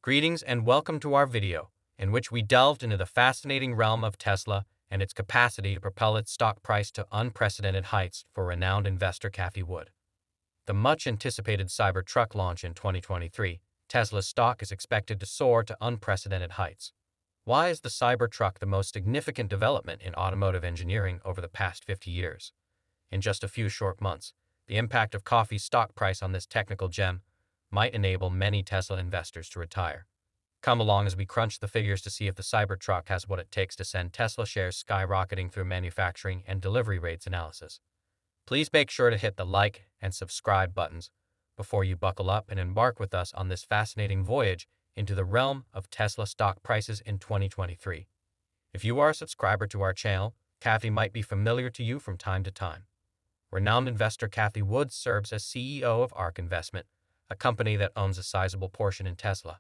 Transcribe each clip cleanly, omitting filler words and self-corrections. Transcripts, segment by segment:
Greetings and welcome to our video, in which we delved into the fascinating realm of Tesla and its capacity to propel its stock price to unprecedented heights for renowned investor Cathie Wood. The much-anticipated Cybertruck launch in 2023, Tesla's stock is expected to soar to unprecedented heights. Why is the Cybertruck the most significant development in automotive engineering over the past 50 years? In just a few short months, the impact of Cathie's stock price on this technical gem might enable many Tesla investors to retire. Come along as we crunch the figures to see if the Cybertruck has what it takes to send Tesla shares skyrocketing through manufacturing and delivery rates analysis. Please make sure to hit the like and subscribe buttons before you buckle up and embark with us on this fascinating voyage into the realm of Tesla stock prices in 2023. If you are a subscriber to our channel, Cathie might be familiar to you from time to time. Renowned investor Cathie Wood serves as CEO of ARK Investment, a company that owns a sizable portion in Tesla.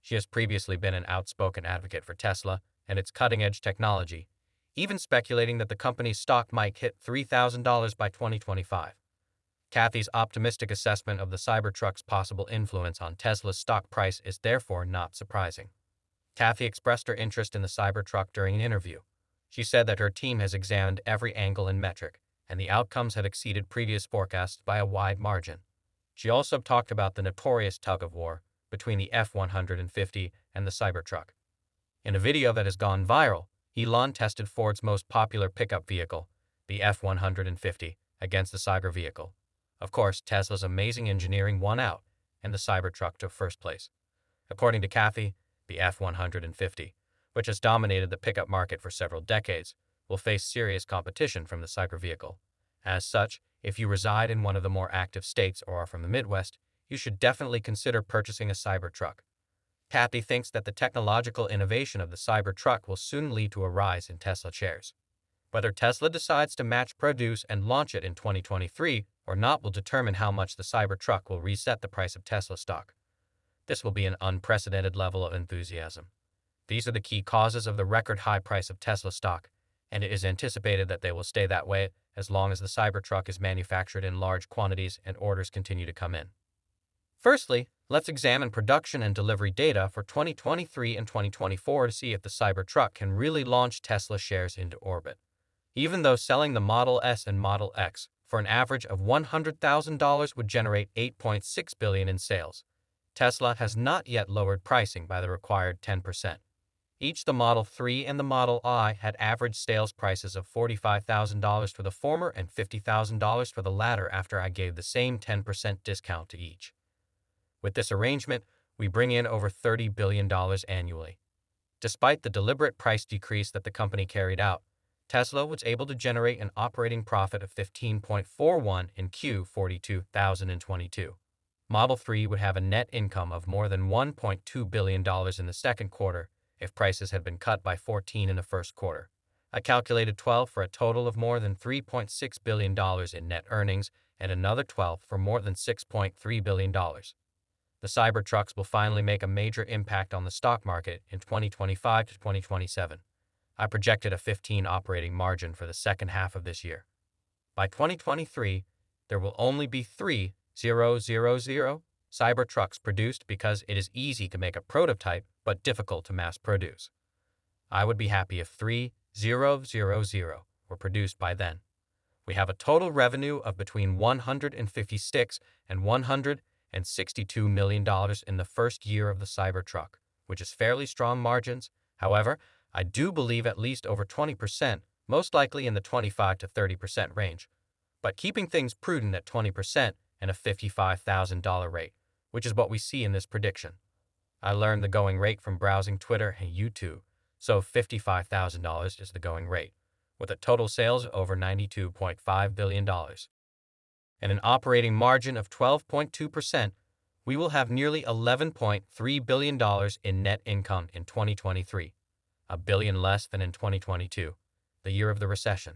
She has previously been an outspoken advocate for Tesla and its cutting-edge technology, even speculating that the company's stock might hit $3,000 by 2025. Cathie's optimistic assessment of the Cybertruck's possible influence on Tesla's stock price is therefore not surprising. Cathie expressed her interest in the Cybertruck during an interview. She said that her team has examined every angle and metric, and the outcomes have exceeded previous forecasts by a wide margin. She also talked about the notorious tug-of-war between the F-150 and the Cybertruck. In a video that has gone viral, Elon tested Ford's most popular pickup vehicle, the F-150, against the Cyber vehicle. Of course, Tesla's amazing engineering won out, and the Cybertruck took first place. According to Cathie, the F-150, which has dominated the pickup market for several decades, will face serious competition from the Cyber vehicle. As such, if you reside in one of the more active states or are from the Midwest, you should definitely consider purchasing a Cybertruck. Cathie thinks that the technological innovation of the Cybertruck will soon lead to a rise in Tesla shares. Whether Tesla decides to mass produce and launch it in 2023 or not will determine how much the Cybertruck will reset the price of Tesla stock. This will be an unprecedented level of enthusiasm. These are the key causes of the record high price of Tesla stock, and it is anticipated that they will stay that way as long as the Cybertruck is manufactured in large quantities and orders continue to come in. Firstly, let's examine production and delivery data for 2023 and 2024 to see if the Cybertruck can really launch Tesla shares into orbit. Even though selling the Model S and Model X for an average of $100,000 would generate $8.6 billion in sales, Tesla has not yet lowered pricing by the required 10%. Each the Model 3 and the Model I had average sales prices of $45,000 for the former and $50,000 for the latter after I gave the same 10% discount to each. With this arrangement, we bring in over $30 billion annually. Despite the deliberate price decrease that the company carried out, Tesla was able to generate an operating profit of $15.41 in Q4 2022. Model 3 would have a net income of more than $1.2 billion in the second quarter if prices had been cut by 14 in the first quarter. I calculated 12 for a total of more than $3.6 billion in net earnings and another 12 for more than $6.3 billion. The Cybertrucks will finally make a major impact on the stock market in 2025 to 2027. I projected a 15% operating margin for the second half of this year. By 2023, there will only be 3,000 Cybertrucks produced because it is easy to make a prototype but difficult to mass produce. I would be happy if 3,000 were produced by then. We have a total revenue of between $156 and $162 million in the first year of the Cybertruck, which is fairly strong margins. However, I do believe at least over 20%, most likely in the 25 to 30% range, but keeping things prudent at 20% and a $55,000 rate, which is what we see in this prediction. I learned the going rate from browsing Twitter and YouTube, so $55,000 is the going rate, with a total sales of over $92.5 billion. And an operating margin of 12.2%, we will have nearly $11.3 billion in net income in 2023, $1 billion less than in 2022, the year of the recession.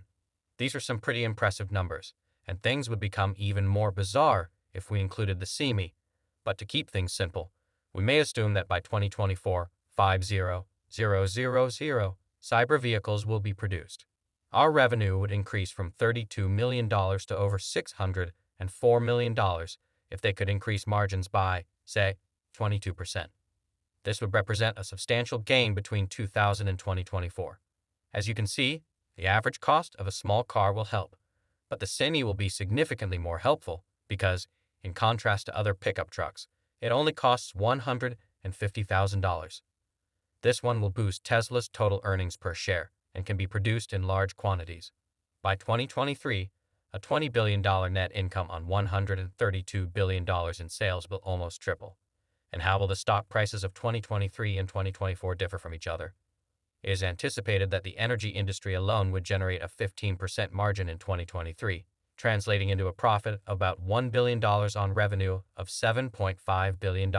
These are some pretty impressive numbers, and things would become even more bizarre if we included the CME. But to keep things simple, we may assume that by 2024, 50,000 Cyber vehicles will be produced. Our revenue would increase from $32 million to over $604 million if they could increase margins by, say, 22%. This would represent a substantial gain between 2000 and 2024. As you can see, the average cost of a small car will help, but the semi will be significantly more helpful because, in contrast to other pickup trucks, it only costs $150,000. This one will boost Tesla's total earnings per share and can be produced in large quantities. By 2023, a $20 billion net income on $132 billion in sales will almost triple. And how will the stock prices of 2023 and 2024 differ from each other? It is anticipated that the energy industry alone would generate a 15% margin in 2023, translating into a profit of about $1 billion on revenue of $7.5 billion.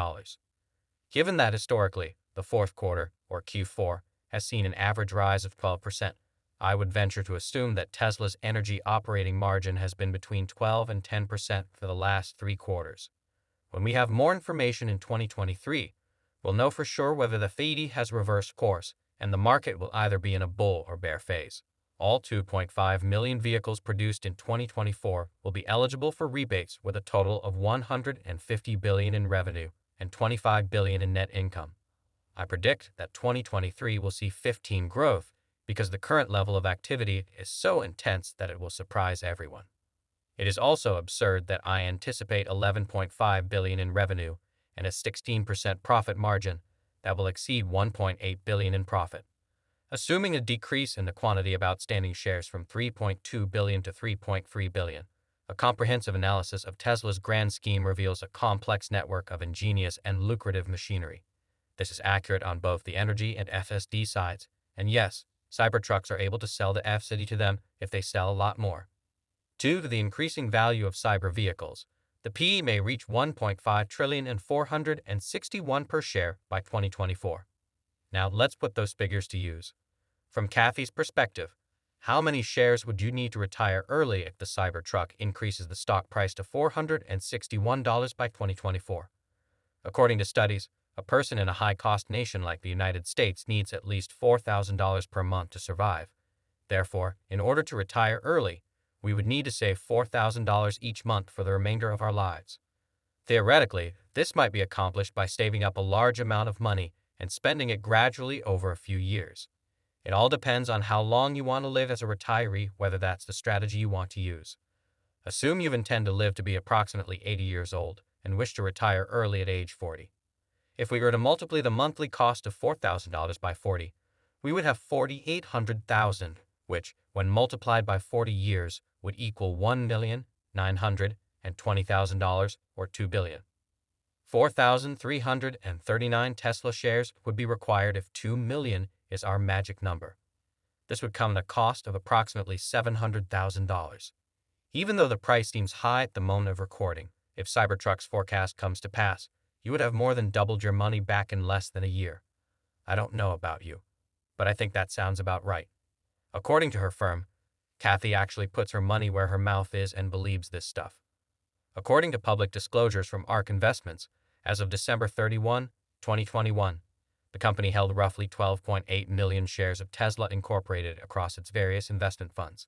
Given that historically, the fourth quarter, or Q4, has seen an average rise of 12%, I would venture to assume that Tesla's energy operating margin has been between 12 and 10% for the last 3 quarters. When we have more information in 2023, we'll know for sure whether the Fed has reversed course, and the market will either be in a bull or bear phase. All 2.5 million vehicles produced in 2024 will be eligible for rebates with a total of $150 billion in revenue and $25 billion in net income. I predict that 2023 will see 15% growth because the current level of activity is so intense that it will surprise everyone. It is also absurd that I anticipate $11.5 billion in revenue and a 16% profit margin that will exceed $1.8 billion in profit. Assuming a decrease in the quantity of outstanding shares from 3.2 billion to 3.3 billion, a comprehensive analysis of Tesla's grand scheme reveals a complex network of ingenious and lucrative machinery. This is accurate on both the energy and FSD sides, and yes, Cybertrucks are able to sell the FSD to them if they sell a lot more. Due to the increasing value of cyber vehicles, the PE may reach 1.5 trillion and 461 per share by 2024. Now let's put those figures to use. From Cathie's perspective, how many shares would you need to retire early if the Cybertruck increases the stock price to $461 by 2024? According to studies, a person in a high-cost nation like the United States needs at least $4,000 per month to survive. Therefore, in order to retire early, we would need to save $4,000 each month for the remainder of our lives. Theoretically, this might be accomplished by saving up a large amount of money and spending it gradually over a few years. It all depends on how long you want to live as a retiree, whether that's the strategy you want to use. Assume you intend to live to be approximately 80 years old and wish to retire early at age 40. If we were to multiply the monthly cost of $4,000 by 40, we would have $4,800,000, which, when multiplied by 40 years, would equal $1,920,000 or $2 billion. 4,339 Tesla shares would be required if 2 million is our magic number. This would come at a cost of approximately $700,000. Even though the price seems high at the moment of recording, if Cybertruck's forecast comes to pass, you would have more than doubled your money back in less than a year. I don't know about you, but I think that sounds about right. According to her firm, Cathie actually puts her money where her mouth is and believes this stuff. According to public disclosures from ARK Investments, as of December 31, 2021, the company held roughly 12.8 million shares of Tesla Incorporated across its various investment funds.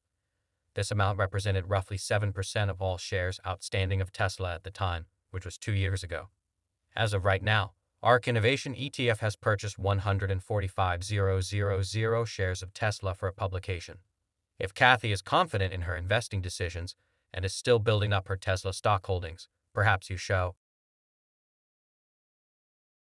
This amount represented roughly 7% of all shares outstanding of Tesla at the time, which was 2 years ago. As of right now, ARK Innovation ETF has purchased 145,000 shares of Tesla for a publication. If Cathie is confident in her investing decisions and is still building up her Tesla stock holdings, perhaps you show